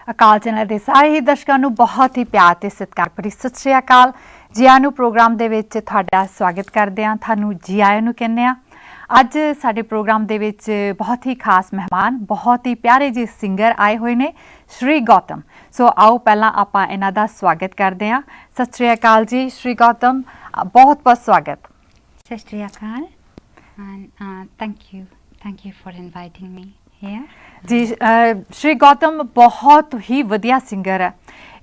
ਅਕਾਲ channel ਦੇ ਸਾਰੇ ਹੀ ਦਰਸ਼ਕਾਂ ਨੂੰ ਬਹੁਤ ਹੀ ਪਿਆਰ ਤੇ ਸਤਿਕਾਰ ਭਰੀ ਸਤਿ ਸ਼੍ਰੀ ਅਕਾਲ ਜੀ ਆਇਆਂ ਨੂੰ ਪ੍ਰੋਗਰਾਮ ਦੇ ਵਿੱਚ ਤੁਹਾਡਾ ਸਵਾਗਤ ਕਰਦੇ ਹਾਂ ਤੁਹਾਨੂੰ ਜੀ ਆਇਆਂ ਨੂੰ ਕਹਿੰਦੇ ਹਾਂ ਅੱਜ ਸਾਡੇ ਪ੍ਰੋਗਰਾਮ ਦੇ ਵਿੱਚ ਬਹੁਤ ਹੀ ਖਾਸ ਮਹਿਮਾਨ ਬਹੁਤ ਹੀ ਪਿਆਰੇ ਜਿਹੇ ਸਿੰਗਰ ਆਏ ਹੋਏ ਨੇ ਸ਼੍ਰੀ ਗੌਤਮ ਸੋ ਆਓ ਪਹਿਲਾਂ ਆਪਾਂ ਇਹਨਾਂ ਦਾ ਸਵਾਗਤ ਕਰਦੇ ਹਾਂ ਸਤਿ ਸ਼੍ਰੀ ਅਕਾਲ ਜੀ ਸ਼੍ਰੀ ਗੌਤਮ ਬਹੁਤ ਬਹੁਤ ਸਵਾਗਤ ਸਤਿ ਸ਼੍ਰੀ ਅਕਾਲ and thank you for inviting me here ਜੀ ਸ਼੍ਰੀ ਗੌਤਮ ਬਹੁਤ ਹੀ ਵਧੀਆ ਸਿੰਗਰ ਹੈ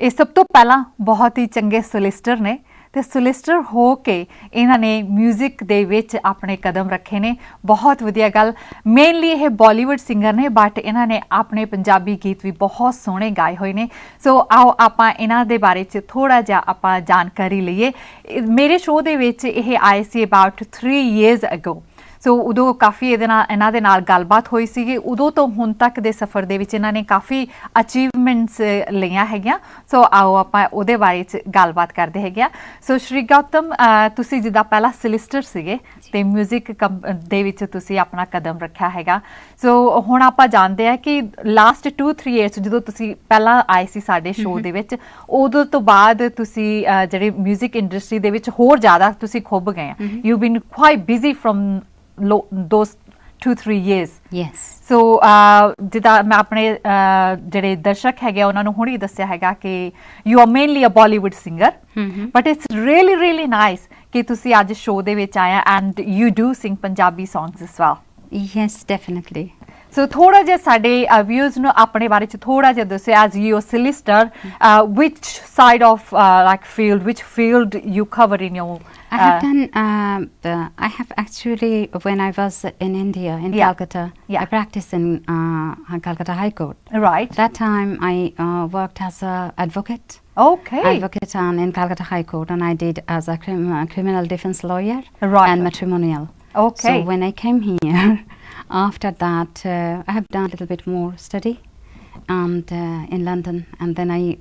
ਇਹ ਸਭ ਤੋਂ ਪਹਿਲਾਂ ਬਹੁਤ ਹੀ ਚੰਗੇ ਸੋਲਿਸਟਰ ਨੇ ਤੇ ਸੋਲਿਸਟਰ ਹੋ ਕੇ ਇਹਨਾਂ ਨੇ 뮤직 ਦੇ ਵਿੱਚ ਆਪਣੇ ਕਦਮ ਰੱਖੇ ਨੇ ਬਹੁਤ ਵਧੀਆ ਗੱਲ ਮੇਨਲੀ ਇਹ ਬਾਲੀਵੁੱਡ ਸਿੰਗਰ ਨੇ ਬਟ ਇਹਨਾਂ ਨੇ ਆਪਣੇ ਪੰਜਾਬੀ ਗੀਤ ਵੀ ਬਹੁਤ ਸੋਹਣੇ ਗਾਏ ਹੋਏ ਨੇ ਸੋ ਆਓ ਆਪਾਂ ਇਹਨਾਂ ਦੇ ਬਾਰੇ 'ਚ ਥੋੜਾ ਜਿਹਾ ਆਪਾਂ ਜਾਣਕਾਰੀ ਲਈਏ ਮੇਰੇ ਸ਼ੋਅ ਦੇ ਵਿੱਚ ਇਹ ਆਏ ਸੀ ਅਬਾਊਟ 3 years ago ਸੋ ਉਦੋਂ ਕਾਫੀ ਇਹਨਾਂ ਦੇ ਨਾਲ ਗੱਲਬਾਤ ਹੋਈ ਸੀਗੀ ਉਦੋਂ ਤੋਂ ਹੁਣ ਤੱਕ ਦੇ ਸਫ਼ਰ ਦੇ ਵਿੱਚ ਇਹਨਾਂ ਨੇ ਕਾਫੀ ਅਚੀਵਮੈਂਟਸ ਲਈਆਂ ਹੈਗੀਆਂ ਸੋ ਆਓ ਆਪਾਂ ਉਹਦੇ ਬਾਰੇ 'ਚ ਗੱਲਬਾਤ ਕਰਦੇ ਹੈਗੇ ਆ ਸੋ ਸ਼੍ਰੀ ਗੌਤਮ ਤੁਸੀਂ ਜਿੱਦਾਂ ਪਹਿਲਾਂ ਸੋਲਿਸਟਰ ਸੀਗੇ ਤੇ 뮤직 ਦੇ ਵਿੱਚ ਤੁਸੀਂ ਆਪਣਾ ਕਦਮ ਰੱਖਿਆ ਹੈਗਾ ਸੋ ਹੁਣ ਆਪਾਂ ਜਾਣਦੇ ਆ ਕਿ ਲਾਸਟ 2-3 years ਜਦੋਂ ਤੁਸੀਂ ਪਹਿਲਾਂ ਆਏ ਸੀ ਸਾਡੇ ਸ਼ੋਅ ਦੇ ਵਿੱਚ ਉਦੋਂ ਤੋਂ ਬਾਅਦ ਤੁਸੀਂ ਜਿਹੜੇ 뮤직 ਇੰਡਸਟਰੀ ਦੇ ਵਿੱਚ ਹੋਰ ਜ਼ਿਆਦਾ ਤੁਸੀਂ ਖੁੱਭ ਗਏ ਆ you been quite busy from those 2-3 years yes so ਜਿੱਦਾਂ ਮੈਂ ਆਪਣੇ ਜਿਹੜੇ ਦਰਸ਼ਕ ਹੈਗੇ ਉਹਨਾਂ ਨੂੰ ਹੁਣੀ ਦੱਸਿਆ ਹੈਗਾ ਕਿ you are mainly a Bollywood singer but it's really nice ਕਿ ਤੁਸੀਂ ਅੱਜ ਸ਼ੋਅ ਦੇ ਵਿੱਚ ਆਇਆ and you do sing Punjabi songs as well yes definitely so ਥੋੜਾ ਜਿਹਾ ਸਾਡੇ ਵਿਊਜ਼ ਨੂੰ ਆਪਣੇ ਬਾਰੇ ਚ ਥੋੜਾ ਜਿਹਾ ਦੱਸੋ as you solicitor which side of like field which field you cover in your I have done I have actually when I was in India in Calcutta I practiced in Calcutta High Court right that time I worked as a advocate in Calcutta High Court and I did as a criminal defense lawyer and matrimonial so when I came here after that I have done a little bit more study and in London and then I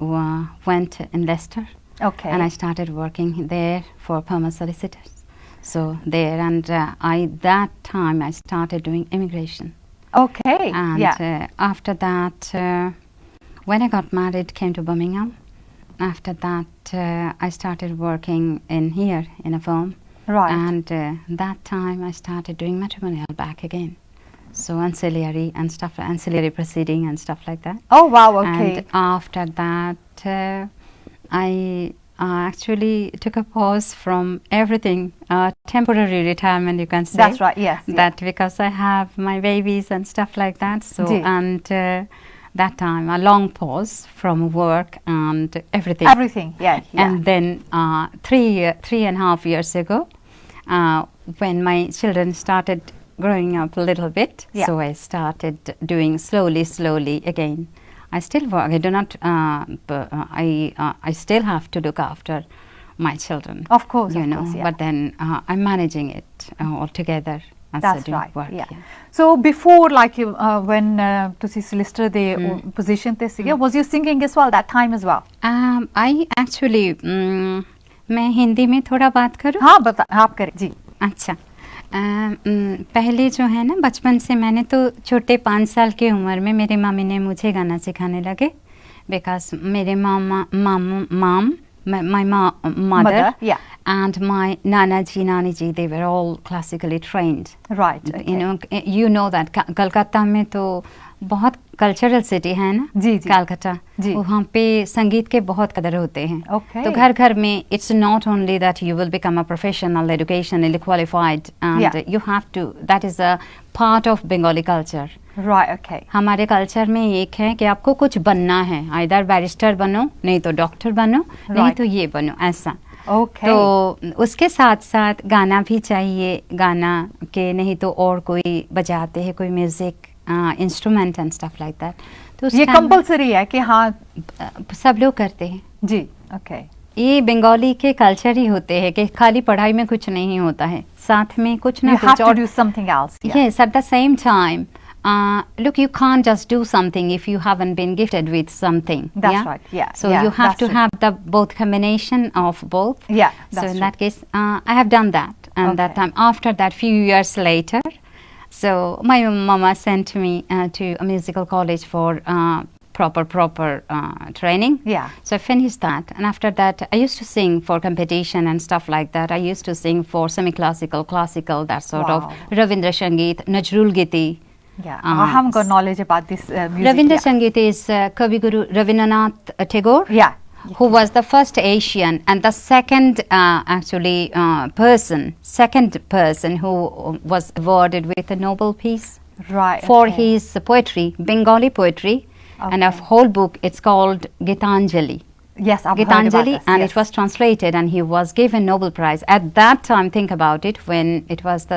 went in Leicester and I started working there for permanent solicitors so there and that time I started doing immigration and after that when I got married came to Birmingham after that I started working in here in a firm and that time I started doing matrimonial back again so ancillary and stuff ancillary proceeding and stuff like that oh wow and after that I actually took a pause from everything temporary retirement you can say that's right yes that because I have my babies and stuff like that so and that time a long pause from work and everything and then 3.5 years ago when my children started growing up a little bit so I started doing slowly again I still work I do not I still have to look after my children of course you know but then I'm managing it all together that's right work, so before like when tusi solicitor the position te sige was you singing as well that time as well I actually मैं हिंदी में थोड़ा बात करूं हाँ बता आप करें जी अच्छा पहले जो है ना बचपन से मैंने तो छोटे 5 साल की उम्र में मेरे मम्मी ने मुझे गाना सिखाने लगे बिकॉज मेरे my mother and my nana ji they were all classically trained right you know that Calcutta में तो बहुत कल्चरल सिटी है ना जी कलकत्ता वहाँ पे संगीत के बहुत कदर होते हैं तो घर में it's not only that you will become a professional educationally qualified and you have to that is a part of Bengali culture right हमारे कल्चर में एक है कि आपको कुछ बनना है आइदर बैरिस्टर बनो नहीं तो डॉक्टर बनो नहीं तो ये बनो ऐसा तो उसके साथ साथ गाना भी चाहिए गाना के नहीं तो और कोई बजाते हैं कोई music instrument and stuff like that तो ये कंपलसरी है कि हाँ सब लोग करते हैं जी ये बंगाली के कल्चर ही होते हैं कि खाली पढ़ाई में कुछ नहीं होता है साथ में कुछ ना कुछ और do something else yes at the same time look you can't just do something if you haven't been gifted with something that's right so you have to have the both combination of both so in that case I have done that and that time after that few years later so my mama sent me to a musical college for proper training. Yeah. So I finished that, and after that I used to sing for competition and stuff like that. I used to sing for semi-classical, classical, that sort of Ravindra Sangeet, Najrul Giti. Yeah, I haven't got knowledge about this music. Ravindra Sangeet is Kavi Guru Rabindranath Tagore. Yeah. Who was the first Asian and the second second person who was awarded with a Nobel Peace for his poetry, Bengali poetry, and a whole book. It's called Gitanjali. Yes, I've heard about this, and it was translated, and he was given Nobel Prize at that time. Think about it, when it was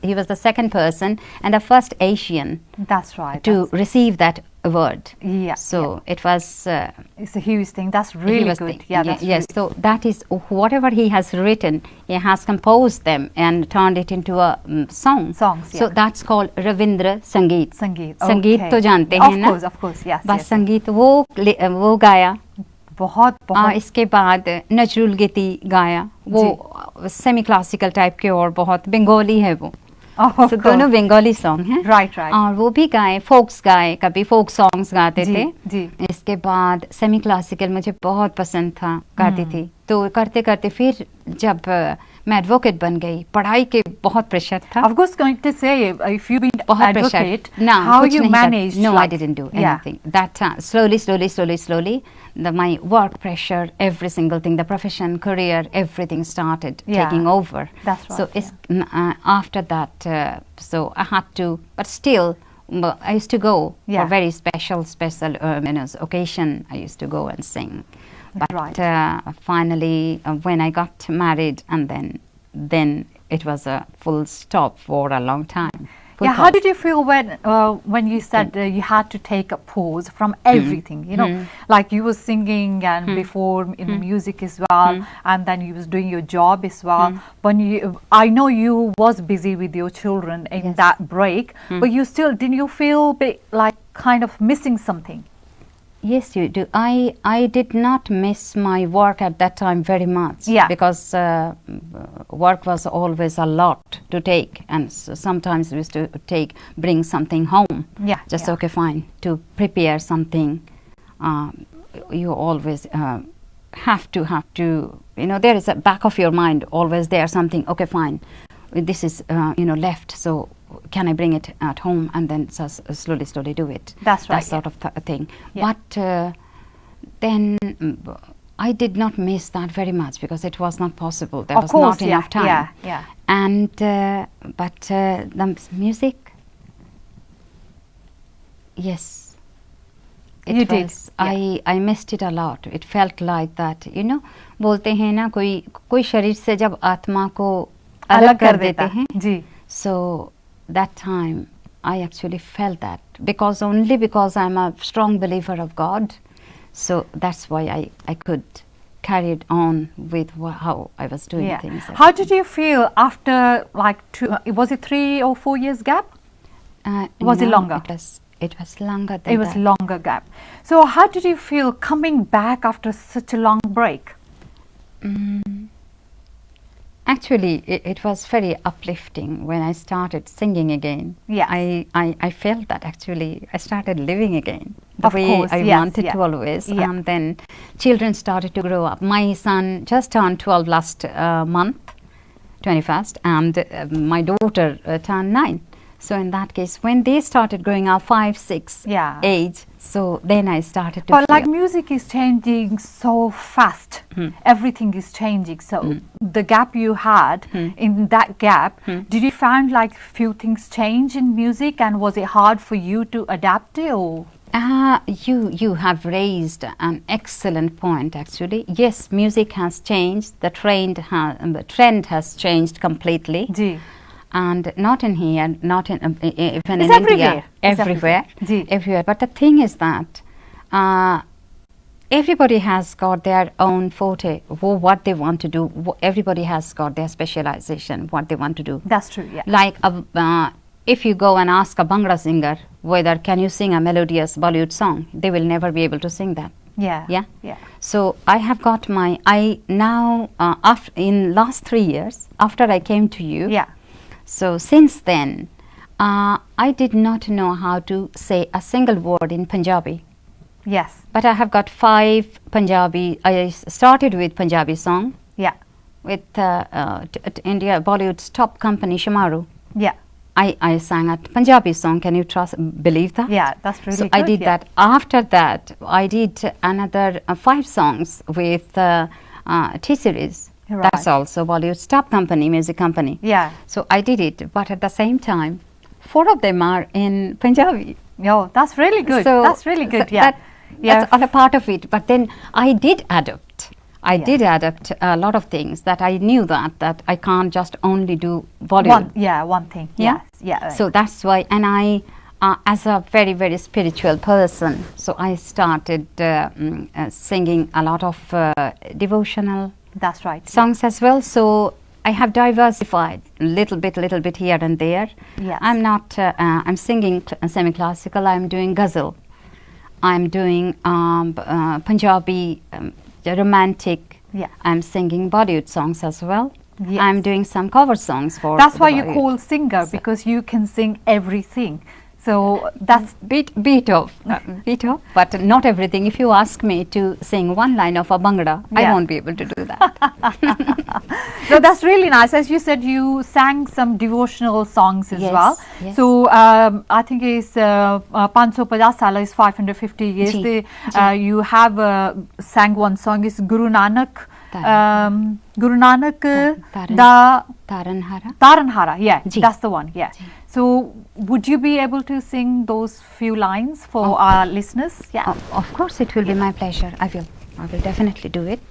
he was the second person and the first Asian. That's right. To receive that award. Yeah. So it was. It's a huge thing. That's really good. Yeah. That's yes. Really so that is whatever he has written. He has composed them and turned it into a song. Songs. Yeah. So that's called Ravindra Sangeet. Sangeet. संगीत तो जानते हैं ना? Of course. Yes. बस संगीत वो गाया. बहुत इसके बाद नजरुल गीति गाया. वो सेमी क्लासिकल टाइप के और बहुत बंगाली है वो. So, दोनों बंगाली सॉन्ग हैं. राइट. और वो भी गाए, फोक्स गाए, कभी फोक सॉन्ग्स गाते थे. जी. इसके बाद सेमी क्लासिकल मुझे बहुत पसंद था, गाती थी. तो करते करते फिर जब मैं एडवोकेट बन गई, पढ़ाई के बहुत प्रेशर था. I was going to say, if you've been advocate, no, how you managed? No, I didn't do anything. That time, slowly, my work pressure, every single thing, the profession, career, everything started taking over. That's right. So after that, so I had to, but still, I used to go for very special occasion. I used to go and sing. But finally, when I got married, and then it was a full stop for a long time. Yeah, how did you feel when you said you had to take a pause from everything? You know, like you were singing and before in the music as well, and then you was doing your job as well. When I know you was busy with your children in that break, but you still didn't you feel like kind of missing something? Yes, you do. I did not miss my work at that time very much. Yeah. Because work was always a lot to take, and sometimes we used to bring something home. Yeah. Just okay, fine. To prepare something, you always have to. You know, there is a back of your mind always there something. Okay, fine. This is left. So can I bring it at home and then slowly do it? That's right. That sort of thing. Yeah. But then I did not miss that very much because it was not possible. There was not enough time. Yeah. And but the music, yes. You did. I missed it a lot. It felt like that. You know, बोलते हैं ना कोई शरीर से जब आत्मा को अलग कर देते हैं. जी. So that time I actually felt that because I'm a strong believer of God, so that's why I could carry it on with how I was doing things. How did you feel after was it 3 or 4 years gap? Was it longer? It was longer than It was longer gap. So how did you feel coming back after such a long break? Actually, it was very uplifting when I started singing again. Yeah, I felt that actually I started living again the way I wanted to always. And then children started to grow up. My son just turned 12 last month, 21st, and my daughter turned 9. So in that case, when they started growing up, 5, 6 age, so then I started to But like music is changing so fast. Everything is changing. So the gap you had, in that gap, did you find like few things change in music, and was it hard for you to adapt it? Or? You have raised an excellent point actually. Yes, music has changed. The trend has changed completely. Ji. And not in here, not in even in India, everywhere. But the thing is that everybody has got their own forte, what they want to do. Everybody has got their specialization, what they want to do. That's true. Yeah. Like if you go and ask a Bhangra singer whether can you sing a melodious Bollywood song, they will never be able to sing that. Yeah. So I have got in last 3 years after I came to you. Yeah. So since then, I did not know how to say a single word in Punjabi. Yes. But I have got 5 Punjabi. I started with Punjabi song. Yeah. With India Bollywood's top company Shamaru. Yeah. I sang a Punjabi song. Can you believe that? Yeah, that's really so good. I did that. After that, I did another 5 songs with T-Series. Right. That's also Bollywood's top company, music company. Yeah. So I did it, but at the same time, 4 of them are in Punjabi. Oh, that's really good. So that's really good. Yeah. That's all a part of it. But then I did adapt. I did adapt a lot of things that I knew that I can't just only do Bollywood. One thing. Yeah. Yeah. Right. So that's why, and I, as a very, very spiritual person, so I started singing a lot of devotional That's right. songs as well. So I have diversified a little bit here and there. Yes. I'm not, I'm singing semi-classical, I'm doing ghazal. I'm doing Punjabi romantic. Yeah. I'm singing Bollywood songs as well. Yes. I'm doing some cover songs for. That's why you Bollywood. call singer, because you can sing everything. So that's bit of, but not everything. If you ask me to sing one line of a Bhangra, I won't be able to do that. No, that's really nice. As you said, you sang some devotional songs as well. Yes. So I think it's 550 Sala is 550 years. You have sang one song is Guru Nanak. Guru Nanak da Taranhara. Yeah, that's the one. Yeah. So would you be able to sing those few lines for our listeners? Yeah. Of course, it will be my pleasure. I will definitely do it.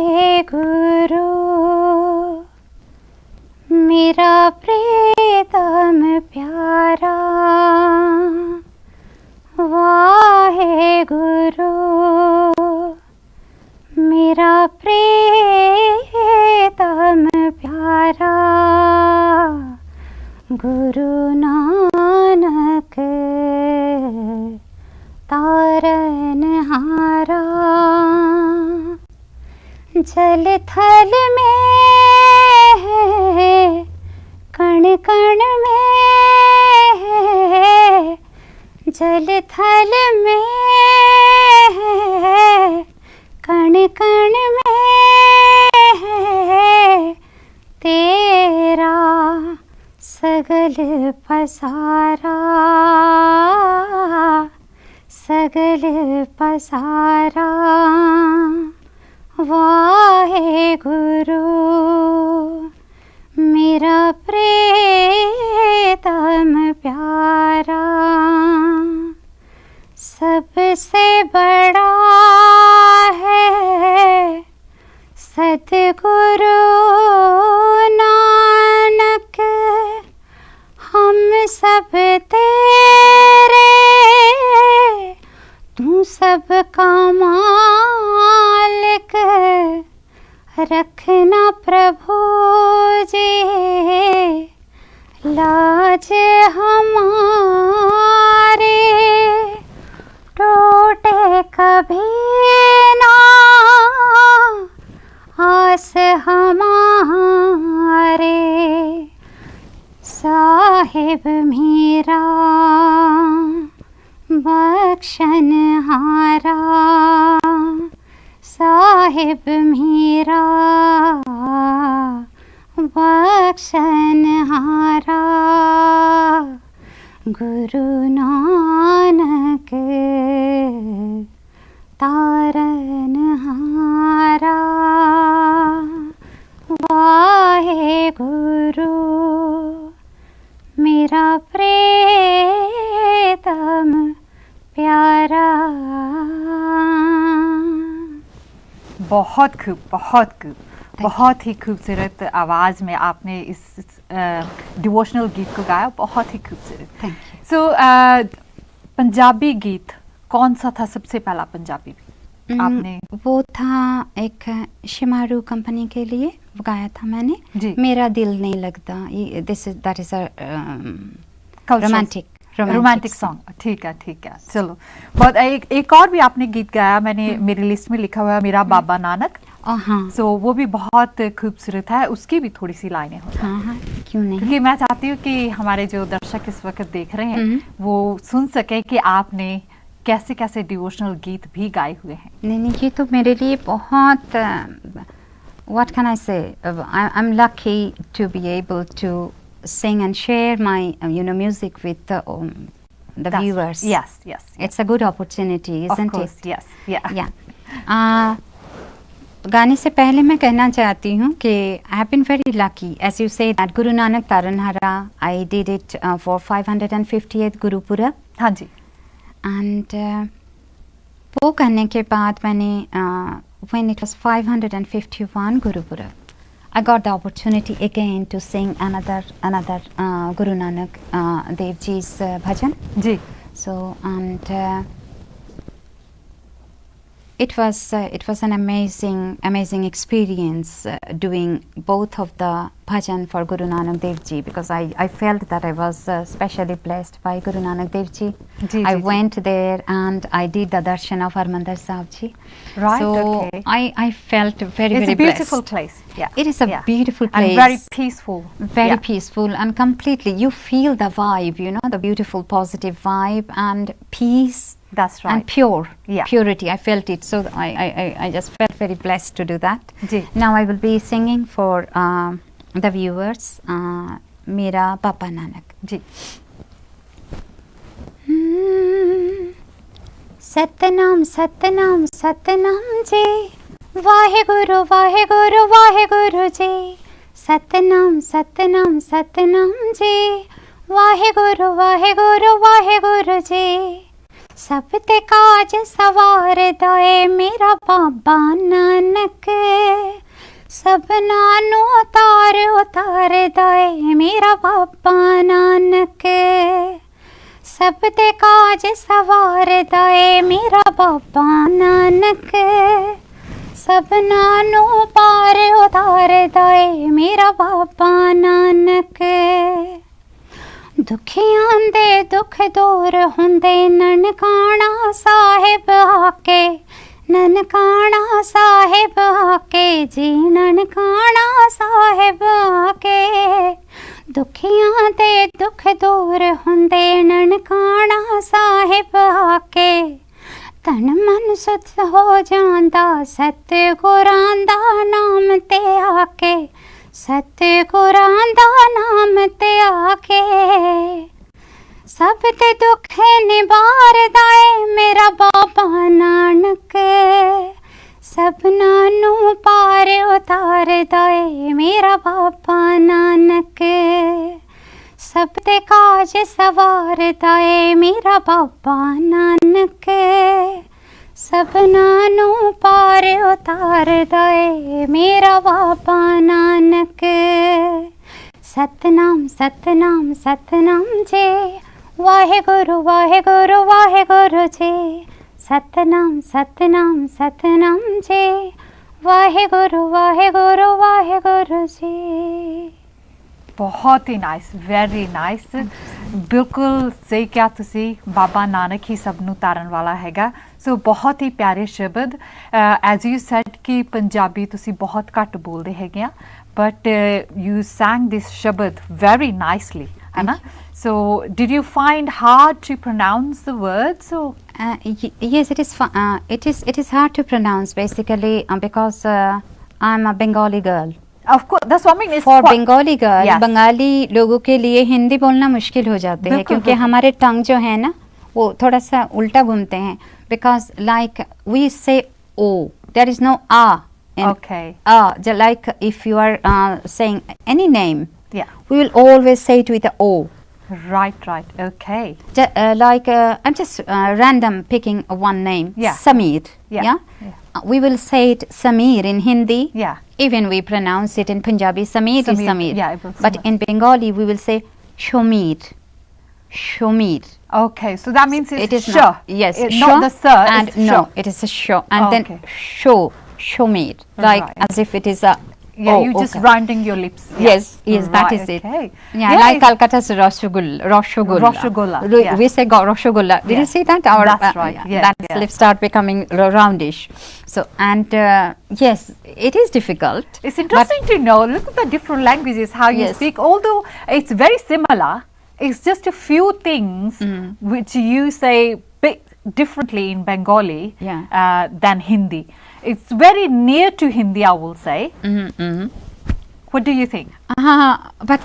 Waheguru मेरा प्रीतम प्यारा, वाहेगुरु मेरा प्रीतम प्यारा, गुरु नानक तारनहारा, जल थल में है, कण कण में है, जल थल में है, कण कण में है, तेरा सगल पसारा, सगल पसारा, वाहेगुरु मेरा प्रीतम प्यारा, सबसे बड़ा है सतगुरु नानक, हम सब तेरे, तू सबका मालिक, रखना प्रभु जी लाज हमारे, टूटे कभी ना आस हमारे, साहिब मेरा बख्शनहारा, साहिब मेरा बख्शनहारा, गुरु नानक तारनहारा, वाहेगुरु मेरा प्रीतम प्यारा। बहुत खूब, बहुत खूब, बहुत ही खूबसूरत आवाज़ में आपने इस डिवोशनल गीत को गाया, बहुत ही खूबसूरत। Thank you. सो पंजाबी गीत कौन सा था सबसे पहला पंजाबी आपने? वो था एक शिमारू कंपनी के लिए गाया था मैंने, जी। मेरा दिल नहीं लगता, that is a romantic romantic song, ठीक है, चलो। बहुत एक और भी आपने गीत गाया, मैंने मेरी लिस्ट में लिखा हुआ है, मेरा बाबा नानक। हाँ, सो वो भी बहुत खूबसूरत है, उसकी भी थोड़ी सी लाइनें हो। हाँ, क्यों नहीं, क्योंकि मैं चाहती हूँ कि हमारे जो दर्शक इस वक्त देख रहे हैं वो सुन सके कि आपने कैसे कैसे डिवोशनल गीत भी गाए हुए हैं। नहीं, ये तो मेरे लिए बहुत what can I say? I'm lucky to be able to sing and share my music with the viewers. Yes. It's a good opportunity, isn't of course, it? Yes, yeah. गाने से पहले मैं कहना चाहती हूँ कि I have been very lucky, as you say, that Guru Nanak Taranhara, I did it for 550th Guru Purab. हाँ जी। And वो करने के बाद मैंने when it was 551 Guru Purab, I got the opportunity again to sing another Guru Nanak Dev Ji's bhajan. Ji. So and it was an amazing experience doing both of the bhajan for Guru Nanak Dev Ji, because I felt that I was specially blessed by Guru Nanak Dev Ji. I went there and I did the darshan of Harmandir Sahib Ji. Right. So okay. I felt very it's very a beautiful blessed. place. Yeah. It is a beautiful place. And very peaceful. Very peaceful and completely you feel the vibe, the beautiful positive vibe and peace. That's right. And purity. I felt it. So I just felt very blessed to do that. Ji. Now I will be singing for the viewers Mera Papa Nanak. Ji. Satnam Satnam Satnam Ji, Vaheguru Vaheguru Vaheguru Ji, Satnam Satnam Satnam Ji, Vaheguru Vaheguru Vaheguru Ji, सब ते काज सवार दए मेरा बाबा नानक, सबना नु उतार दए मेरा बाबा नानक, सब ते काज सवार दए मेरा बाबा नानक, सबना नु उतार दए मेरा बाबा नानक, दुखियां दे दुख दूर हुंदे ननकाना साहिब आके, ननकाना साहिब आके जी, ननकाना साहिब आके, दुखियां दे दुख दूर हुंदे ननकाना साहिब आके, तन मन सुध हो जांदा सतगुरां दा नाम ते आके, सतगुरां दा नाम ते आके, सब ते दुख निबार दाए मेरा बाबा नानक, सबना नु पार उतार दाए मेरा बाबा नानक, सब ते काज सवार दाए मेरा बाबा नानक, सबना नु पार उतार दए मेरा बाबा नानक, सतनाम सतनाम सतनाम जी, वाहेगुरु वाहेगुरु वाहेगुरु जी, सतनाम सतनाम सतनाम जी, वाहेगुरु वाहेगुरु वाहेगुरु जी। बहुत ही नाइस, वेरी नाइस। बिल्कुल सही क्या तुसी, बाबा नानक ही सबनू तारन वाला हैगा। सो बहुत ही प्यारे शब्द। एज यू सेड कि पंजाबी तुसी बहुत घट बोलते हैगे, बट यू sang दिस शब्द वेरी नाइसली, है ना? So did you find hard to pronounce the words? Yes, it is hard to pronounce basically because I'm a Bengali girl. Of course, that's what I mean. For Bengali girl, yes. Bengali लोगों के लिए हिंदी बोलना मुश्किल हो जाते हैं क्योंकि हमारे टंग जो है ना वो थोड़ा सा उल्टा घूमते हैं. Because like we say O, there is no A. Okay. Like if you are saying any name, yeah, we will always say it with a O. Right. Okay. Like I'm just random picking one name. Yeah. Sameer. Yeah. We will say it Sameer in Hindi. Yeah. Even we pronounce it in Punjabi, Sameer is Sameer. Yeah, but in Bengali we will say Shomeer. Shomeer. Okay, so that means it is sh. Not, yes, sh, not the sir. And no, it is a sh. And then show, Shomeer. Like as if it is a Yeah, you just rounding your lips. Yes, yes, that is it. Yeah, like Calcutta's Rasgulla. We say Rasgulla. Did you see that? That's right. That lips start becoming roundish. So, and yes, it is difficult. It's interesting to know. Look at the different languages, how you speak. Although it's very similar, it's just a few things which you say bit differently in Bengali than Hindi. It's very near to Hindi, I will say. What do you think? But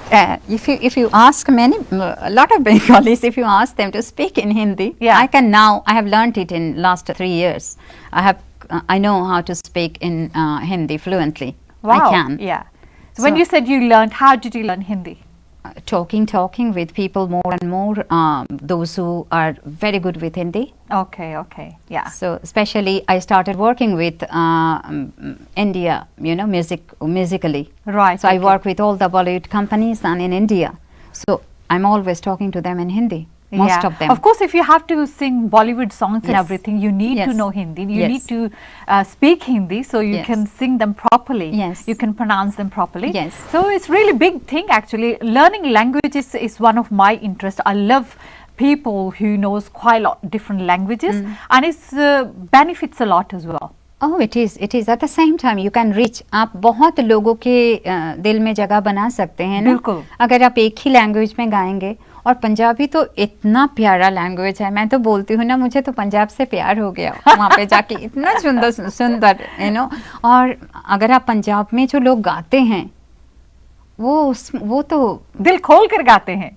if you ask a lot of Bengalis, if you ask them to speak in Hindi, I can now. I have learnt it in last 3 years. I know how to speak in Hindi fluently. Wow. I can. Yeah. So when you said you learned, how did you learn Hindi? Talking with people more and more, those who are very good with Hindi. Okay, yeah. So especially I started working with India, musically. Right. So I work with all the Bollywood companies and in India. So I'm always talking to them in Hindi. Most of them. Of course, if you have to sing Bollywood songs and everything, you need to know Hindi. You need to speak Hindi so you can sing them properly. Yes. You can pronounce them properly. Yes. So it's really big thing actually. Learning languages is one of my interests. I love people who knows quite a lot different languages and it's benefits a lot as well. Oh, it is. At the same time, you can reach. आप बहुत लोगों के दिल में जगह बना सकते हैं ना. बिल्कुल. अगर आप एक ही लैंग्वेज में गाएंगे, और पंजाबी तो इतना प्यारा लैंग्वेज है. मैं तो बोलती हूँ ना, मुझे तो पंजाब से प्यार हो गया वहाँ पे जाके. इतना सुंदर और अगर आप पंजाब में जो लोग गाते हैं, वो तो दिल खोल कर गाते हैं.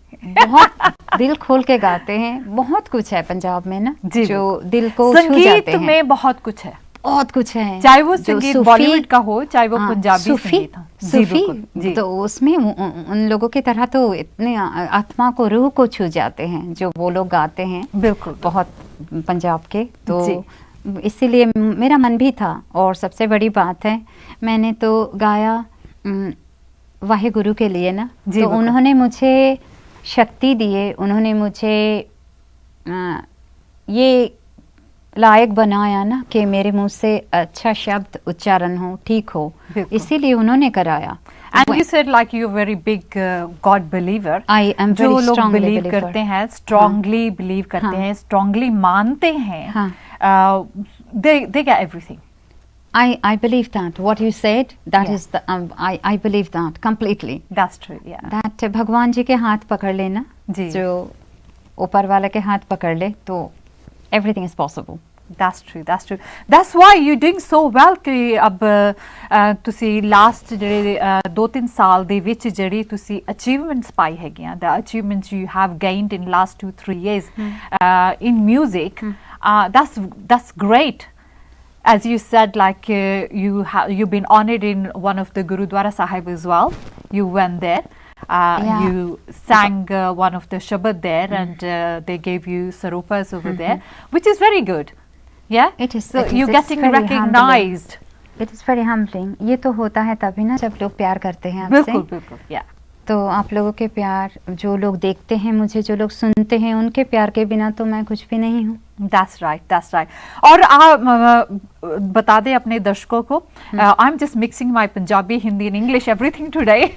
बहुत दिल खोल के गाते हैं. बहुत कुछ है पंजाब में ना, जो दिल को छू जाते हैं. संगीत में बहुत कुछ है. बहुत कुछ है, चाहे वो संगीत बॉलीवुड का हो, चाहे वो पंजाबी संगीत हो. सूफी तो उसमें उन लोगों की तरह तो इतने आत्मा को, रूह को छू जाते हैं जो वो लोग गाते हैं. बिल्कुल. बहुत पंजाब के तो इसीलिए मेरा मन भी था. और सबसे बड़ी बात है, मैंने तो गाया वाहे गुरु के लिए ना. तो उन्होंने मुझे शक्ति दिए, उन्होंने मुझे ये लायक बनाया ना कि मेरे मुंह से अच्छा शब्द उच्चारण हो, ठीक हो. इसीलिए उन्होंने कराया. And you said like you're very big God believer. I am very strongly believer. जो लोग believe करते हैं, strongly believe करते हैं, strongly मानते हैं, they get everything. I believe that. What you said, that is the I believe that completely. That's true. Yeah. That भगवान जी के हाथ पकड़ लेना, जो ऊपर वाले के हाथ पकड़ ले, तो everything is possible. That's true. That's why you're doing so well कि अब ਤੁਸੀਂ ਲਾਸਟ ਜਿਹੜੇ 2-3 ਸਾਲ ਦੇ ਵਿੱਚ ਜਿਹੜੀ ਤੁਸੀਂ ਅਚੀਵਮੈਂਟਸ ਪਾਈ ਹੈਗੀਆਂ, the achievements you have gained in last 2-3 years in music, that's great. As you said, like you've been honored in one of the Gurudwara Sahib as well. You went there. You sang one of the Shabad there, and they gave you sarupas over there, which is very good. Yeah, it is. So you're getting recognized. It is very humbling. ये तो होता है तभी ना जब लोग प्यार करते हैं आपसे. बिल्कुल. Yeah. तो आप लोगों के प्यार, जो लोग देखते हैं मुझे, जो लोग सुनते हैं, उनके प्यार के बिना तो मैं कुछ भी नहीं हूँ. That's right. और आप बता दें अपने दर्शकों को, I'm just mixing my Punjabi, Hindi and English everything today.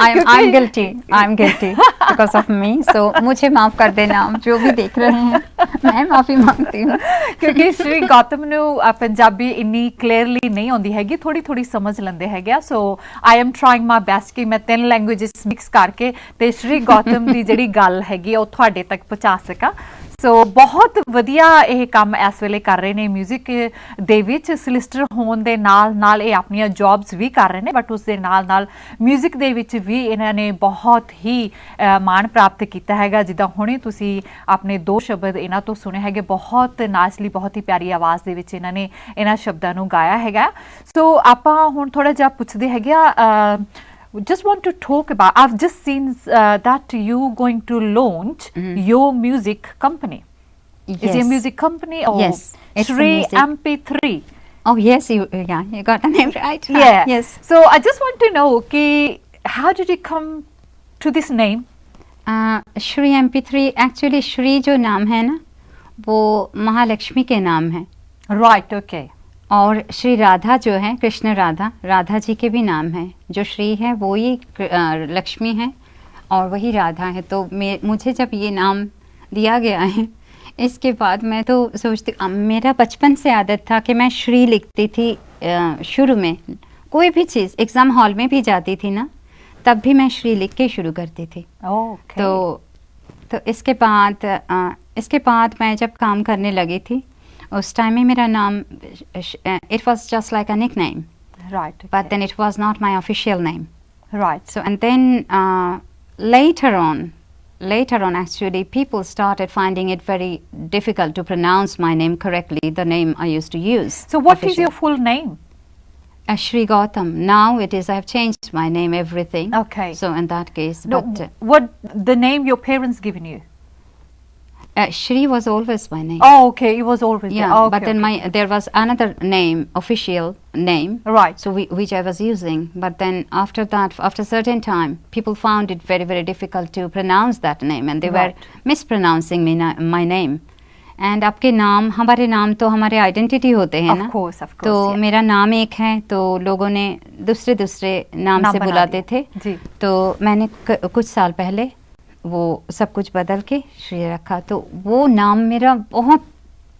I'm guilty because of me. So मुझे माफ कर देना, जो भी देख रहे हैं, मैं माफी मांगती हूँ. क्योंकि श्री गौतम ਨੂੰ ਪੰਜਾਬੀ ਇੰਨੀ ਕਲੀਅਰਲੀ ਨਹੀਂ ਆਉਂਦੀ ਹੈਗੀ, ਥੋੜੀ ਸਮਝ ਲੈਂਦੇ ਹੈਗੇ. ਸੋ I am trying my best ਕਿ ਮੈਂ 3 ਲੈਂਗੁਏਜਸ ਮਿਕਸ ਕਰਕੇ ਤੇ श्री ਗੌਤਮ ਦੀ ਜਿਹੜੀ ਗੱਲ ਹੈਗੀ ਉਹ ਤੁਹਾਡੇ ਤੱਕ ਪਹੁੰਚਾ ਸਕਾਂ. ਸੋ ਬਹੁਤ ਵਧੀਆ ਇਹ ਕੰਮ ਇਸ ਵੇਲੇ ਕਰ ਰਹੇ ਨੇ ਮਿਊਜ਼ਿਕ ਦੇ ਵਿੱਚ. ਸਲਿਸਟਰ ਹੋਣ ਦੇ ਨਾਲ ਇਹ ਆਪਣੀਆਂ ਜੌਬਸ ਵੀ ਕਰ ਰਹੇ ਨੇ, ਬਟ ਉਸ ਦੇ ਨਾਲ ਮਿਊਜ਼ਿਕ ਦੇ ਵਿੱਚ ਵੀ ਇਹਨਾਂ ਨੇ ਬਹੁਤ ਹੀ ਮਾਣ ਪ੍ਰਾਪਤ ਕੀਤਾ ਹੈਗਾ. ਜਿੱਦਾਂ ਹੁਣੇ ਤੁਸੀਂ ਆਪਣੇ 2 ਸ਼ਬਦ ਇਹਨਾਂ ਤੋਂ ਸੁਣੇ ਹੈਗੇ, ਬਹੁਤ ਨਾਚਲੀ, ਬਹੁਤ ਹੀ ਪਿਆਰੀ ਆਵਾਜ਼ ਦੇ ਵਿੱਚ ਇਹਨਾਂ ਨੇ ਇਹਨਾਂ ਸ਼ਬਦਾਂ ਨੂੰ ਗਾਇਆ ਹੈਗਾ. ਸੋ ਆਪਾਂ ਹੁਣ ਥੋੜਾ ਜਿਹਾ ਪੁੱਛਦੇ ਹੈਗੇ ਆ, just want to talk about, I've just seen that you going to launch your music company. Yes. Is it a music company or yes, Shri MP3? Oh yes, you got the name right. Yeah. Yes. So I just want to know how did you come to this name? Shri MP3, actually Shri जो नाम है ना, वो महालक्ष्मी के नाम है. Right. Okay. और श्री राधा जो है, कृष्ण राधा, राधा जी के भी नाम है। जो श्री है वो ही लक्ष्मी है और वही राधा है। तो मुझे जब ये नाम दिया गया है, इसके बाद मैं तो सोचती, मेरा बचपन से आदत था कि मैं श्री लिखती थी। शुरू में कोई भी चीज़, एग्ज़ाम हॉल में भी जाती थी ना, तब भी मैं श्री लिख के शुरू करती थी। तो इसके बाद मैं जब काम करने लगी थी, उस टाइम में मेरा नाम, it was just like a nickname, right? Okay. But then it was not my official name, right? So and then later on actually people started finding it very difficult to pronounce my name correctly, the name I used to use. So what is your full name? Shri Gautam. Now it is, I have changed my name, everything. Okay. So in that case, no, but what the name your parents given you? Shri was always my name. Oh, okay, it was always. Yeah, oh, okay, but then there was another name, official name. Right. So which I was using, but then after that, after a certain time, people found it very, very difficult to pronounce that name, and they were mispronouncing my name. And आपके नाम, हमारे नाम तो हमारे identity होते हैं ना। Of course, of course. तो मेरा नाम एक है, तो लोगों ने दूसरे नाम से बुलाते थे। जी। तो मैंने कुछ साल पहले वो सब कुछ बदल के श्री रखा। तो वो नाम मेरा बहुत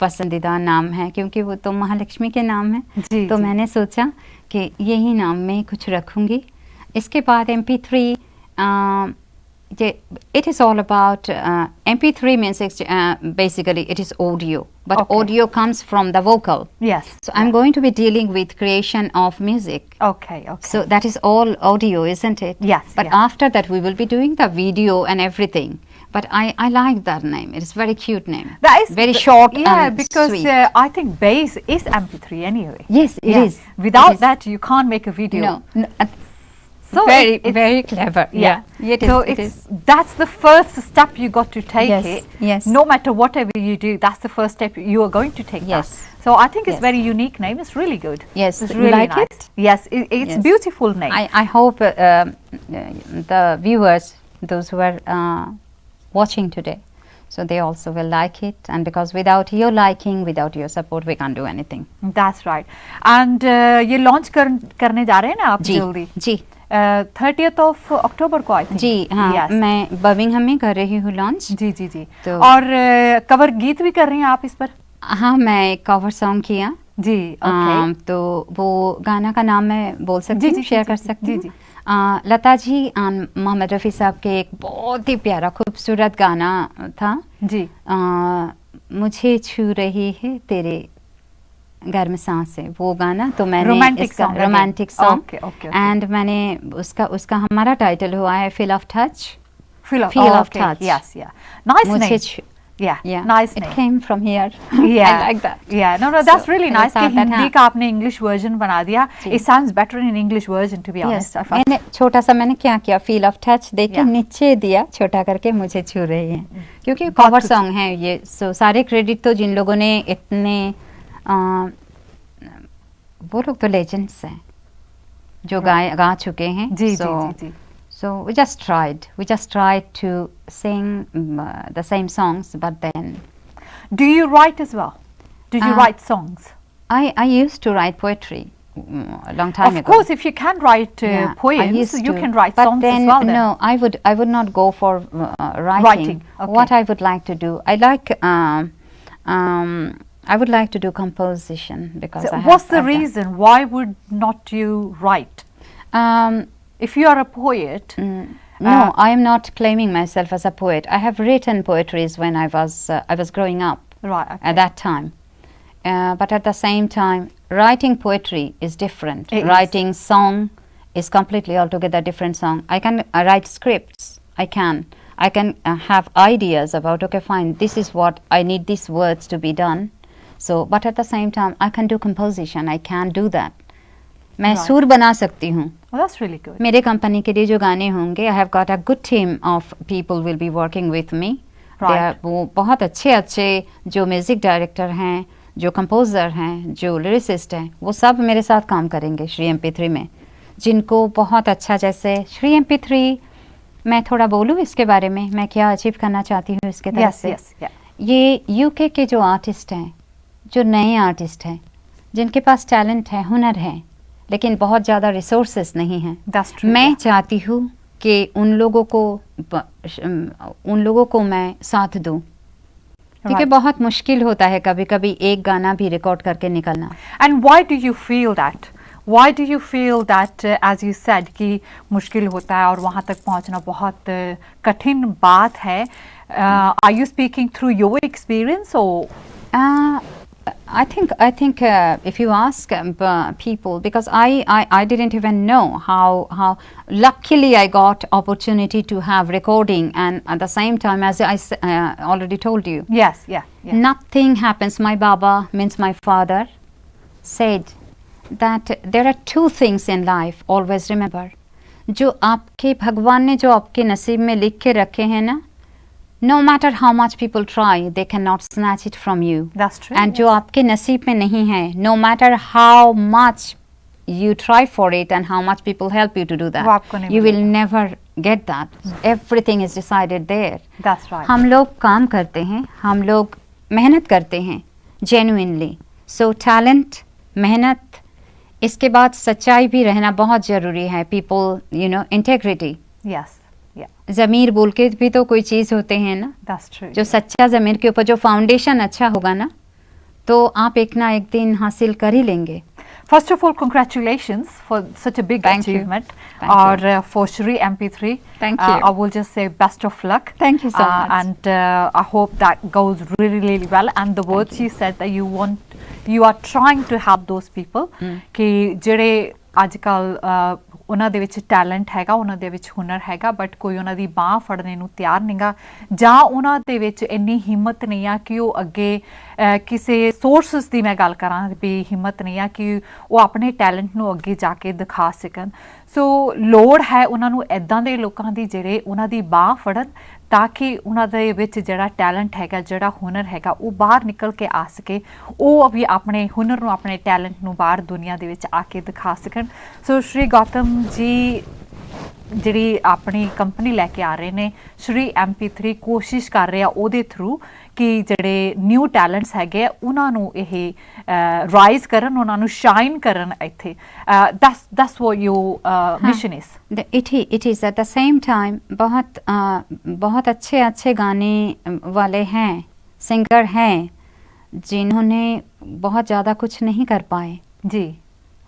पसंदीदा नाम है, क्योंकि वो तो महालक्ष्मी के नाम है। तो मैंने सोचा कि यही नाम मैं कुछ रखूँगी। इसके बाद MP3, it is all about MP3 means basically it is audio, but audio comes from the vocal. Yes. So I'm going to be dealing with creation of music. Okay. So that is all audio, isn't it? Yes. But after that we will be doing the video and everything. But I like that name. It is very cute name. That is very short. Yeah, and because sweet. I think bass is MP3 anyway. Yes, it is. Without that, you can't make a video. No. So very clever. Yeah. That's the first step you got to take. Yes. No matter whatever you do, that's the first step you are going to take. Yes. So I think it's very unique name. It's really good. Yes. It's really like nice. it? Yes. It's beautiful name. I hope the viewers, those who are watching today, so they also will like it. And because without your liking, without your support, we can't do anything. That's right. And ये launch करने जा रहे हैं ना आप जल्दी? जी. 30th of October को I think. जी हाँ, मैं बर्मिंघम में कर रही हूँ लॉन्च। जी। तो और कवर गीत भी कर रही हैं आप इस पर? हाँ, मैं एक कवर सॉन्ग किया। जी। तो वो गाना का नाम मैं बोल सकती हूँ, शेयर कर सकती हूँ। जी। लता जी मोहम्मद रफ़ी साहब के एक बहुत ही प्यारा खूबसूरत गाना था। जी। मुझे छू रही है तेरे घर में सांसें, वो गाना। तो मैंने रोमांटिक सॉन्ग एंड मैंने उसका हमारा टाइटल हुआ है feel of touch. Feel of touch. Yes, nice name. nice it name. came from here. I like that. No, that's really nice कि हिंदी का आपने इंग्लिश वर्जन बना दिया। It sounds better in English version, to be honest. मैंने छोटा सा मैंने क्या किया, फील ऑफ टच देके नीचे दिया, छोटा करके मुझे छू रही है, क्योंकि कवर सॉन्ग है ये। सो सारे क्रेडिट तो जिन लोगों ने इतने वो लोग तो लेजेंड्स हैं जो गा चुके हैं। जी। So we just tried to sing the same songs, but then. Do you write as well? Did you write songs? I used to write poetry a long time ago. Of course, if you can write poems, you can write songs as well. But no, I would not go for writing. Okay. What I would like to do, I would like to do composition, because what's the reason? Why would not you write? If you are a poet, no, I am not claiming myself as a poet. I have written poetries when I was growing up. Right. Okay. At that time, but at the same time, writing poetry is different. Writing song is completely altogether different song. I can write scripts. I can have ideas about, okay, fine, this is what I need, these words to be done. So, but at the same time, I can do composition. I can do that. मैं सुर बना सकती हूँ। That's really good. मेरे company के लिए जो गाने होंगे, I have got a good team of people will be working with me. Right. वो बहुत अच्छे जो म्यूजिक डायरेक्टर हैं, जो कंपोजर हैं, जो लिरिसिस्ट हैं, वो सब मेरे साथ काम करेंगे श्री MP3 में, जिनको बहुत अच्छा, जैसे श्री MP3, मैं थोड़ा बोलूँ इसके बारे में, मैं क्या अचीव करना चाहती हूँ इसके तरफ से। Yes. ये UK के जो आर्टिस्ट हैं, जो नए आर्टिस्ट हैं, जिनके पास टैलेंट है, हुनर है, लेकिन बहुत ज़्यादा रिसोर्सेस नहीं हैं। मैं चाहती हूँ कि उन लोगों को मैं साथ दूँ, क्योंकि बहुत मुश्किल होता है कभी कभी एक गाना भी रिकॉर्ड करके निकलना। And why do you feel that? Why do you feel that, as you said, कि मुश्किल होता है और वहाँ तक पहुँचना बहुत कठिन बात है? Are you speaking through your experience or? I think if you ask people, because I didn't even know how luckily I got opportunity to have recording, and at the same time, as I already told you, yes, yeah, nothing happens. My Baba, means my father, said that there are two things in life, always remember, जो आपके भगवान ने जो आपके नसीब में लिख के रखे हैं ना, no matter how much people try, they cannot snatch it from you. That's true. And जो आपके नसीब में नहीं है, no matter how much you try for it and how much people help you to do that, you will never get that. Everything is decided there. That's right. हम लोग काम करते हैं, हम लोग मेहनत करते हैं genuinely. So talent, मेहनत, इसके बाद सच्चाई भी रहना बहुत ज़रूरी है. People, you know, integrity. Yes. ज़मीर बोल के भी तो कोई चीज़ होते हैं ना. That's true. जो सच्चा ज़मीर के ऊपर जो फाउंडेशन अच्छा होगा ना, तो आप एक ना एक दिन हासिल कर ही लेंगे. First of all, congratulations for such a big achievement. Or for Shri MP3. Thank you. I will just say best of luck. Thank you so much. And I hope that goes really, really well. And the words you said that you are trying to help those people कि ਜਿਹੜੇ ਅੱਜਕੱਲ ਉਹਨਾਂ ਦੇ ਵਿੱਚ talent ਹੈਗਾ, ਉਹਨਾਂ ਦੇ ਵਿੱਚ ਹੁਨਰ ਹੈਗਾ, ਬਟ ਕੋਈ ਉਹਨਾਂ ਦੀ ਬਾਹ ਫੜਨੇ ਨੂੰ ਤਿਆਰ ਨਹੀਂਗਾ, ਜਾਂ ਉਹਨਾਂ ਦੇ ਵਿੱਚ ਇੰਨੀ ਹਿੰਮਤ ਨਹੀਂ ਆ ਕਿ ਉਹ ਅੱਗੇ ਕਿਸੇ ਸੋਰਸਸ ਦੀ ਮੈਂ ਗੱਲ ਕਰਾਂ ਵੀ ਹਿੰਮਤ ਨਹੀਂ ਆ ਕਿ ਉਹ ਆਪਣੇ ਟੈਲੈਂਟ ਨੂੰ ਅੱਗੇ ਜਾ ਕੇ ਦਿਖਾ ਸਕਣ. ਸੋ ਲੋੜ ਹੈ ਉਹਨਾਂ ਨੂੰ ਇੱਦਾਂ ਦੇ ਲੋਕਾਂ ਦੀ ਜਿਹੜੇ ਉਹਨਾਂ ਦੀ ਬਾਹ ਫੜਨ, ਤਾਂ ਕਿ ਉਹਨਾਂ ਦੇ ਵਿੱਚ ਜਿਹੜਾ ਟੈਲੈਂਟ ਹੈਗਾ, ਜਿਹੜਾ ਹੁਨਰ ਹੈਗਾ, ਉਹ ਬਾਹਰ ਨਿਕਲ ਕੇ ਆ ਸਕੇ, ਉਹ ਵੀ ਆਪਣੇ ਹੁਨਰ ਨੂੰ, ਆਪਣੇ ਟੈਲੈਂਟ ਨੂੰ ਬਾਹਰ ਦੁਨੀਆ ਦੇ ਵਿੱਚ ਆ ਕੇ ਦਿਖਾ ਸਕਣ. ਸੋ ਸ਼੍ਰੀ ਗੌਤਮ ਜੀ ਜਿਹੜੀ ਆਪਣੀ ਕੰਪਨੀ ਲੈ ਕੇ ਆ ਰਹੇ ਨੇ, ਸ਼੍ਰੀ MP3 ਕੋਸ਼ਿਸ਼ ਕਰ ਰਹੇ ਆ ਉਹਦੇ ਥਰੂ ਕਿ ਜਿਹੜੇ ਨਿਊ ਟੈਲੈਂਟਸ ਹੈਗੇ ਆ ਉਹਨਾਂ ਨੂੰ ਇਹ ਰਾਈਜ਼ ਕਰਨ, ਉਹਨਾਂ ਨੂੰ ਸ਼ਾਈਨ ਕਰਨ ਇੱਥੇ. that's what your mission is. It is at the same time बहुत अच्छे गाने वाले हैं, सिंगर हैं जिन्होंने बहुत ज़्यादा कुछ नहीं कर पाए जी,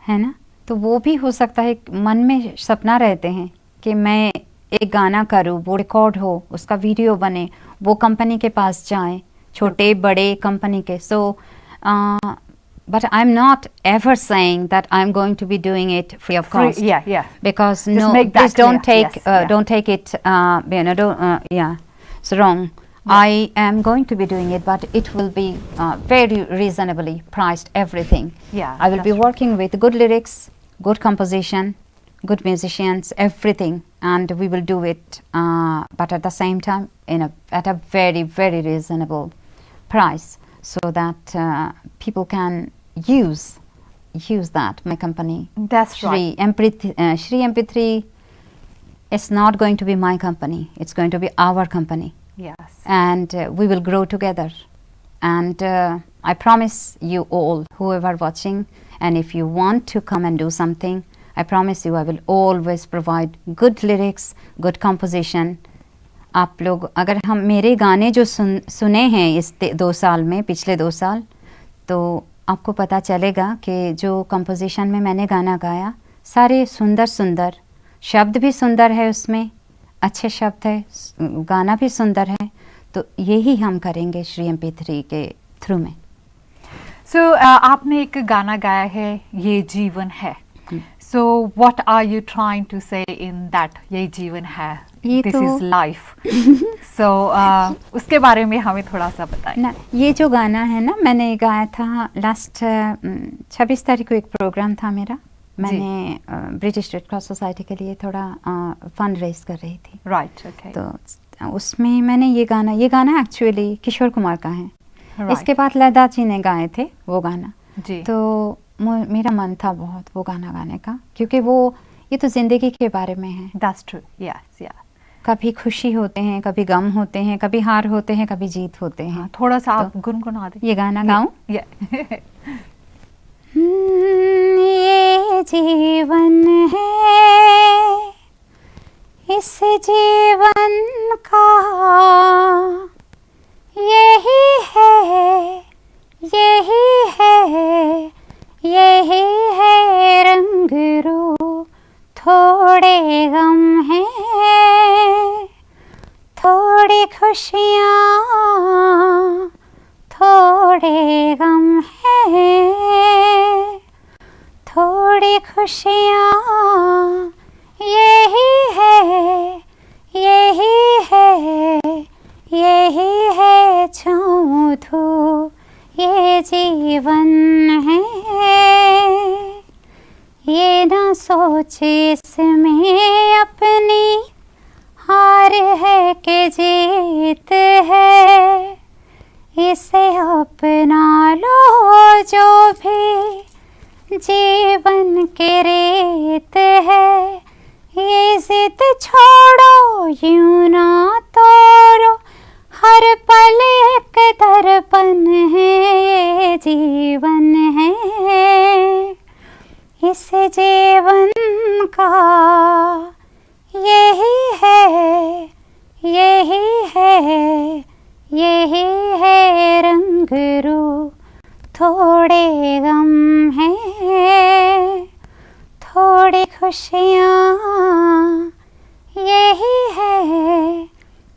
है ना. तो वो भी हो सकता है, मन में सपना रहते हैं कि मैं एक गाना करूँ, वो रिकॉर्ड हो, उसका वीडियो बने, वो कंपनी के पास जाए, छोटे बड़े कंपनी के. सो but I'm not ever saying that I'm going to be doing it free of cost. Yeah. Because just no, please don't take don't take it it's wrong. Yeah. I am going to be doing it, but it will be very reasonably priced, everything. Yeah, I will be working with good lyrics, good composition, good musicians, everything, and we will do it, but at the same time at a very, very reasonable price, so that people can use that, my company. That's right. Shri MP3 is not going to be my company, it's going to be our company. Yes. And we will grow together, and I promise you all, whoever watching, and if you want to come and do something, I promise you I will always provide good lyrics, good composition. आप लोग अगर हम मेरे गाने जो सुने हैं इस 2 साल में, पिछले 2 साल, तो आपको पता चलेगा कि जो कंपोजिशन में मैंने गाना गाया, सारे सुंदर, शब्द भी सुंदर है, उसमें अच्छे शब्द है, गाना भी सुंदर है. तो यही हम करेंगे श्री MP3 के थ्रू में. सो आपने एक गाना गाया है, ये जीवन है. So what are you trying to say in that? ये जीवन है, this is life. So उसके बारे में हमें थोड़ा सा बताएं ना. ये जो गाना है ना, मैंने गाया था लास्ट 26 तारीख को, एक प्रोग्राम था मेरा. मैंने ब्रिटिश रेड क्रॉस सोसाइटी के लिए थोड़ा फंड रेज कर रही थी. Right, okay. तो उसमें मैंने ये गाना एक्चुअली किशोर कुमार का है. इसके बाद लता जी ने गाए थे वो गाना जी. तो मेरा मन था बहुत वो गाना गाने का, क्योंकि ये तो जिंदगी के बारे में है. That's true. Yes, yeah. कभी खुशी होते हैं, कभी गम होते हैं, कभी हार होते हैं, कभी जीत होते हैं. थोड़ा सा आप गुनगुना दें. ये गाना गाऊं? ये जीवन है, इस जीवन का यही है, यही है, यही है रंग रूप। थोड़े गम हैं, थोड़ी खुशियाँ, थोड़े गम हैं, थोड़ी खुशियाँ, यही है, यही है, यही है छाँव धूप, ये जीवन है। ये ना सोचे इसमें अपनी हार है कि जीत है, इसे अपना लो जो भी जीवन के रेत है। ये जिद छोड़ो, यूं ना तोड़ो, हर पल एक दर्पण है, ये जीवन है, इस जीवन का यही है, यही है, यही है रंग रूप। थोड़े गम हैं, थोड़ी खुशियाँ, यही है,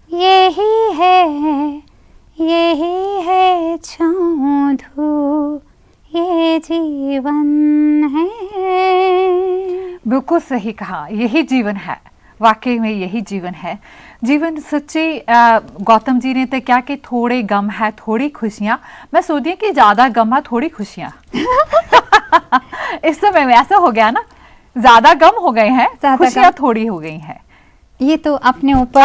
यही है, यही है छाँव धूप, ये जीवन है। बिल्कुल सही कहा, यही जीवन है, वाकई में यही जीवन है। जीवन सच्ची गौतम जी ने तो क्या कि थोड़े गम है थोड़ी खुशियाँ, मैं सोचती हूँ कि ज्यादा गम है थोड़ी खुशियाँ। इस समय में ऐसा हो गया ना, ज्यादा गम हो गए हैं, खुशियाँ थोड़ी हो गई हैं। ये तो अपने ऊपर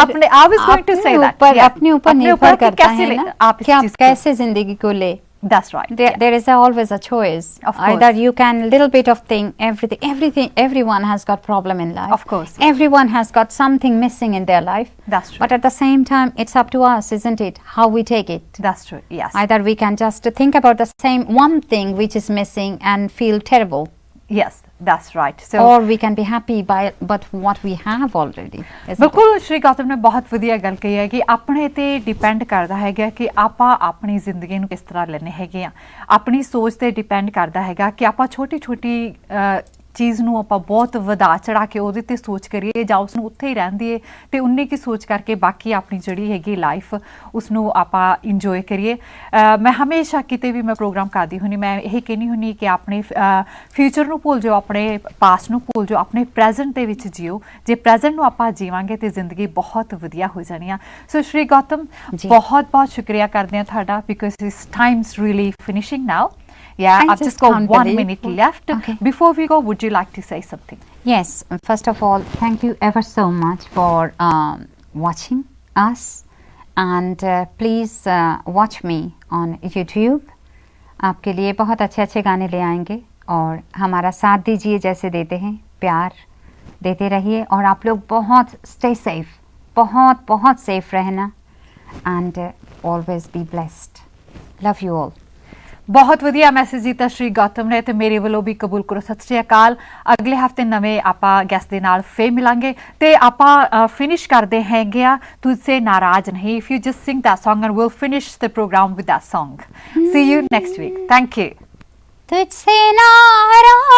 अपने ऊपर निर्भर करता है ना, आप कैसे जिंदगी को ले। That's right. There is always a choice. Either you can little bit of thing, everything. Everyone has got problem in life. Of course. Everyone has got something missing in their life. That's true. But at the same time, it's up to us, isn't it? How we take it. That's true. Yes. Either we can just think about the same one thing which is missing and feel terrible. Yes, that's right. So, or we can be happy by but what we have already. बिल्कुल श्री गौतम ने बहुत ਵਧੀਆ ਗੱਲ ਕਹੀ ਹੈ ਕਿ ਆਪਣੇ ਤੇ ਡਿਪੈਂਡ ਕਰਦਾ ਹੈਗਾ ਕਿ ਆਪਾਂ ਆਪਣੀ ਜ਼ਿੰਦਗੀ ਨੂੰ ਕਿਸ ਤਰ੍ਹਾਂ ਲੈਣੇ ਹੈਗੇ ਆ। ਆਪਣੀ ਸੋਚ ਤੇ ਡਿਪੈਂਡ ਕਰਦਾ ਹੈਗਾ ਕਿ ਆਪਾਂ ਛੋਟੀ ਛੋਟੀ ਚੀਜ਼ ਨੂੰ ਆਪਾਂ ਬਹੁਤ ਵਧਾ ਚੜਾ ਕੇ ਉਹਦੇ ਤੇ ਸੋਚ ਕਰੀਏ ਜਾਂ ਉਸ ਨੂੰ ਉੱਥੇ ਹੀ ਰਹਿਣ ਦੀਏ ਤੇ ਉਨੀ ਕੀ ਸੋਚ ਕਰਕੇ ਬਾਕੀ ਆਪਣੀ ਜਿਹੜੀ ਹੈਗੀ ਲਾਈਫ ਉਸ ਨੂੰ ਆਪਾਂ ਇੰਜੋਏ ਕਰੀਏ। ਮੈਂ ਹਮੇਸ਼ਾ ਕਿਤੇ ਵੀ ਮੈਂ ਪ੍ਰੋਗਰਾਮ ਕਰਦੀ ਹੁੰਦੀ ਮੈਂ ਇਹ ਕਹਿੰਦੀ ਹੁੰਦੀ ਕਿ ਆਪਣੇ ਫਿਊਚਰ ਨੂੰ ਭੁੱਲ ਜਾਓ, ਆਪਣੇ ਪਾਸਟ ਨੂੰ ਭੁੱਲ ਜਾਓ, ਆਪਣੇ ਪ੍ਰੈਜ਼ੈਂਟ ਦੇ ਵਿੱਚ ਜੀਓ। ਜੇ ਪ੍ਰੈਜ਼ੈਂਟ ਨੂੰ ਆਪਾਂ ਜੀਵਾਂਗੇ ਤੇ ਜ਼ਿੰਦਗੀ ਬਹੁਤ ਵਧੀਆ ਹੋ ਜਾਣੀ ਆ। ਸੋ ਸ਼੍ਰੀ ਗੌਤਮ ਬਹੁਤ ਬਹੁਤ ਸ਼ੁਕਰੀਆ ਕਰਦੇ ਹਾਂ ਤੁਹਾਡਾ, ਬਿਕਾਜ਼ ਇਸ ਟਾਈਮ's really finishing now. Yeah, I've just got 1 minute left. Okay. Before we go, would you like to say something? Yes. First of all, thank you ever so much for watching us, and please watch me on YouTube. आपके लिए बहुत अच्छे अच्छे गाने ले आएंगे और हमारा साथ दीजिए जैसे देते हैं, प्यार देते रहिए और आप लोग बहुत stay safe, बहुत बहुत safe रहना, and always be blessed. Love you all. ਬਹੁਤ ਵਧੀਆ ਮੈਸੇਜ ਦਿੱਤਾ ਸ਼੍ਰੀ ਗੌਤਮ ਨੇ ਤੇ ਮੇਰੇ ਵੱਲੋਂ ਵੀ ਕਬੂਲ ਕਰੋ। ਸਤਿ ਸ਼੍ਰੀ ਅਕਾਲ। ਅਗਲੇ ਹਫਤੇ ਨਵੇਂ ਆਪਾਂ ਗੈਸਟ ਦੇ ਨਾਲ ਫੇਰ ਮਿਲਾਂਗੇ ਤੇ ਆਪਾਂ ਫਿਨਿਸ਼ ਕਰਦੇ ਹੈਗੇ ਆ ਤੁਝਸੇ ਨਾਰਾਜ਼ ਨਹੀਂ। If you just sing that song and we'll finish the programme with that song. See you next week. Thank you. तुझसे नाराज